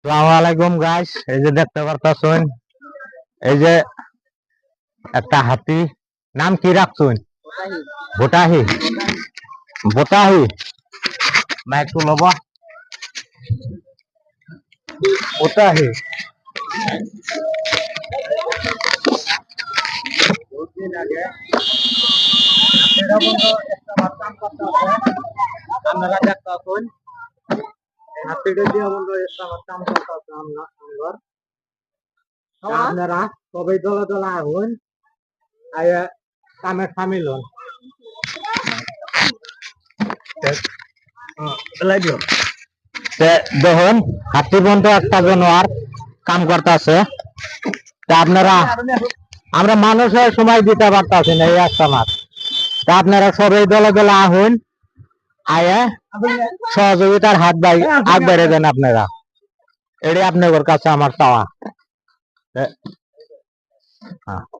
আসসালামু আলাইকুম গাইস, এই যে দেখতে পারতাছেন, এই যে একটা হাতি। নাম কি রাখছুন? ভোটাহি। ভোটাহি মাইক তো লব। ভোটাহি আপনারা দেখতেছেন হাতিটা দিয়ে বন্ধু কাম করতেছে। আপনারা সবাই দলে দলে আগুন আয়া কামে সামিল হন। দেখুন হাতি বন্ধু একটা জানোয়ার কাম করতেছে। তা আপনারা আমরা মানুষের সময় দিতে পারতাছি না এই একটা মাছ। তা আপনারা সবাই দলে দলে আহুন আয়া সহযোগিতার হাত আগ বেড়ে দেন। আপনারা এটাই আপনাদের কাছে আমার চাওয়া।